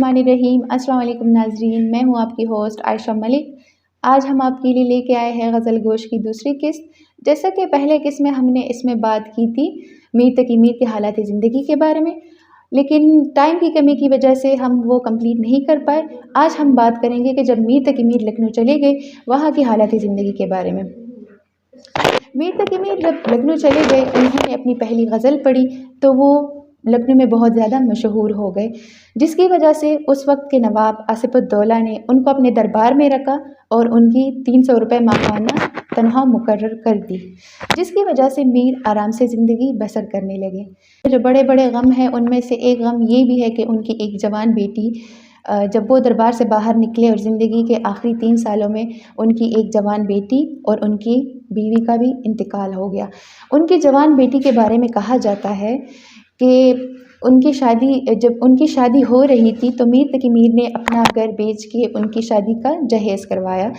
बिस्मिल्लाहिर्रहमानिर्रहीम। अस्सलाम वालेकुम नाज़रीन, मैं हूँ आपकी होस्ट आयशा मलिक। आज हम आपके लिए लेके आए हैं गज़ल गोश की दूसरी किस्त। जैसा कि पहले किस्त में हमने इसमें बात की थी मीर तकी मीर के हालात ज़िंदगी के बारे में, लेकिन टाइम की कमी की वजह से हम वो कंप्लीट नहीं कर पाए। आज हम बात करेंगे कि जब मीर तकी मीर लखनऊ चले गए वहाँ की हालात ज़िंदगी के बारे में। मीर तकी मीर जब लखनऊ चले गए, उन्होंने अपनी पहली गज़ल पढ़ी तो वो लखनऊ में बहुत ज़्यादा मशहूर हो गए, जिसकी वजह से उस वक्त के नवाब आसिफुद्दौला ने उनको अपने दरबार में रखा और उनकी 300 रुपये माहाना तनख्वाह मुकर्रर कर दी, जिसकी वजह से मीर आराम से ज़िंदगी बसर करने लगे। जो बड़े बड़े गम हैं उनमें से एक गम ये भी है कि उनकी एक जवान बेटी जब वो दरबार से बाहर निकले और ज़िंदगी के आखिरी 3 सालों में उनकी एक जवान बेटी और उनकी बीवी का भी इंतकाल हो गया। उनकी जवान बेटी के बारे में कहा जाता है कि जब उनकी शादी हो रही थी तो मीर तकी मीर ने अपना घर बेच के उनकी शादी का जहेज़ करवाया।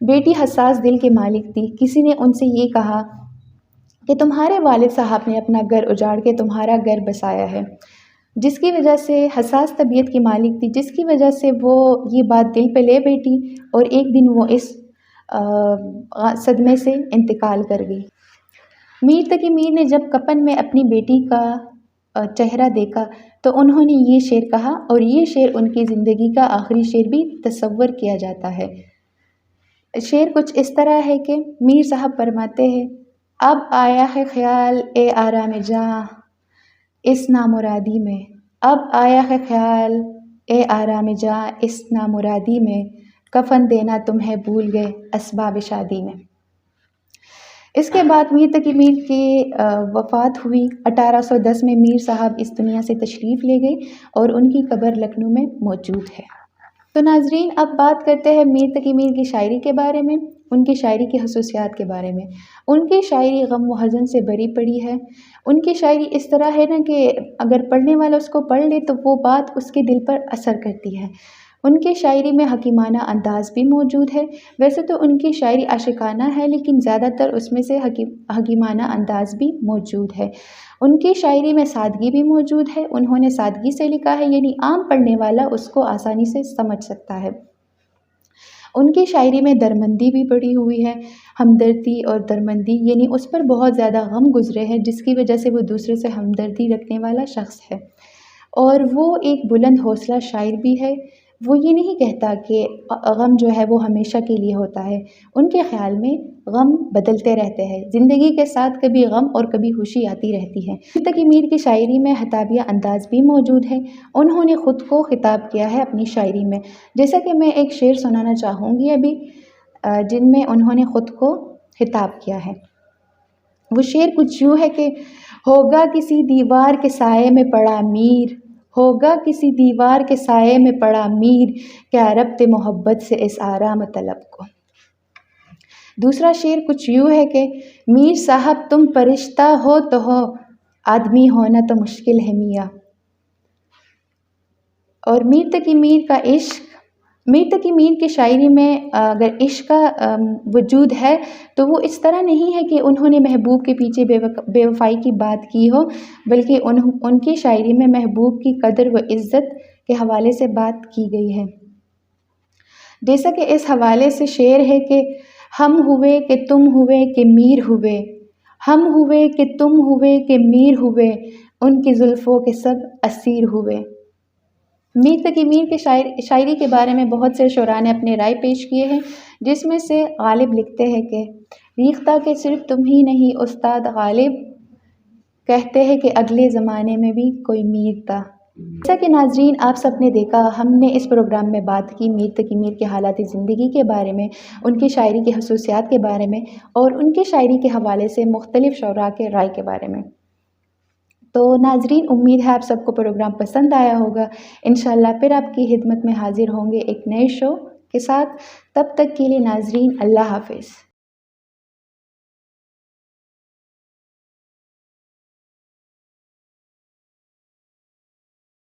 बेटी हसास दिल के मालिक थी। किसी ने उनसे ये कहा कि तुम्हारे वालिद साहब ने अपना घर उजाड़ के तुम्हारा घर बसाया है, जिसकी वजह से हसास तबीयत की मालिक थी, जिसकी वजह से वो ये बात दिल पे ले बैठी और एक दिन वो इस सदमे से इंतकाल कर गई। मीर तकी मीर ने जब कफन में अपनी बेटी का चेहरा देखा तो उन्होंने ये शेर कहा, और ये शेर उनकी ज़िंदगी का आखिरी शेर भी तसव्वुर किया जाता है। शेर कुछ इस तरह है कि मीर साहब फरमाते हैं, अब आया है ख्याल ए आराम जहाँ इस नामुरादी में, अब आया है ख्याल ए आराम जहाँ इस नामुरादी में, कफन देना तुम्हें भूल गए असबाब शादी में। इसके बाद मीर तकी मीर की वफ़ात हुई। 1810 में मीर साहब इस दुनिया से तशरीफ़ ले गए और उनकी कब्र लखनऊ में मौजूद है। तो नाज़रीन, अब बात करते हैं मीर तकी मीर की शायरी के बारे में, उनकी शायरी की खसूसियात के बारे में। उनकी शायरी गम व हज़न से भरी पड़ी है। उनकी शायरी इस तरह है ना कि अगर पढ़ने वाला उसको पढ़ ले तो वो बात उसके दिल पर असर करती है। उनकी शायरी में हकीमाना अंदाज़ भी मौजूद है। वैसे तो उनकी शायरी आशिकाना है, लेकिन ज़्यादातर उसमें से हकीमाना अंदाज़ भी मौजूद है। उनकी शायरी में सादगी भी मौजूद है। उन्होंने सादगी से लिखा है, यानी आम पढ़ने वाला उसको आसानी से समझ सकता है। उनकी शायरी में दरमंदी भी पड़ी हुई है। हमदर्दी और दरमंदी, यानी उस पर बहुत ज़्यादा गम गुज़रे हैं, जिसकी वजह से वो दूसरे से हमदर्दी रखने वाला शख्स है। और वो एक बुलंद हौसला शायर भी है। वो ये नहीं कहता कि गम जो है वो हमेशा के लिए होता है। उनके ख़्याल में गम बदलते रहते हैं। ज़िंदगी के साथ कभी गम और कभी खुशी आती रहती है। मीर तकी मीर की शायरी में हताबिया अंदाज़ भी मौजूद है। उन्होंने ख़ुद को खिताब किया है अपनी शायरी में। जैसा कि मैं एक शेर सुनाना चाहूँगी अभी, जिनमें उन्होंने ख़ुद को खिताब किया है। वो शेर कुछ यूँ है कि होगा किसी दीवार के साये में पड़ा मीर, होगा किसी दीवार के साये में पड़ा मीर, क्या रब्ते मोहब्बत से इस आराम तलब को। दूसरा शेर कुछ यूँ है कि मीर साहब तुम फरिश्ता हो तो हो, आदमी होना तो मुश्किल है मियाँ। और मीर तकी मीर का इश्क, मीर तकी मीर की शायरी में अगर इश्क का वजूद है तो वो इस तरह नहीं है कि उन्होंने महबूब के पीछे बेवफाई की बात की हो, बल्कि उनकी शायरी में महबूब की कदर व इज़्ज़त के हवाले से बात की गई है। जैसा कि इस हवाले से शेर है कि हम हुए कि तुम हुए कि मीर हुए, हम हुए कि तुम हुए कि मीर हुए, उनकी जुल्फ़ों के सब असीर हुए। मीर तकी मीर के शायरी के बारे में बहुत से शुरा ने अपने राय पेश किए हैं, जिसमें से गालिब लिखते हैं कि रीख्ता के सिर्फ तुम ही नहीं उस्ताद गालिब, कहते हैं कि अगले ज़माने में भी कोई मीर था। जैसा कि नाज़रीन आप सब ने देखा, हमने इस प्रोग्राम में बात की मीर तकी मीर के हालात ज़िंदगी के बारे में, उनकी शायरी की खसूसियात के बारे में और उनकी शायरी के हवाले से मुख्तलिफ़ शुरा के राय के बारे में। तो नाज़रीन, उम्मीद है आप सबको प्रोग्राम पसंद आया होगा। इंशाअल्लाह फिर आपकी खिदमत में हाज़िर होंगे एक नए शो के साथ। तब तक के लिए नाज़रीन, अल्लाह हाफ़िज़।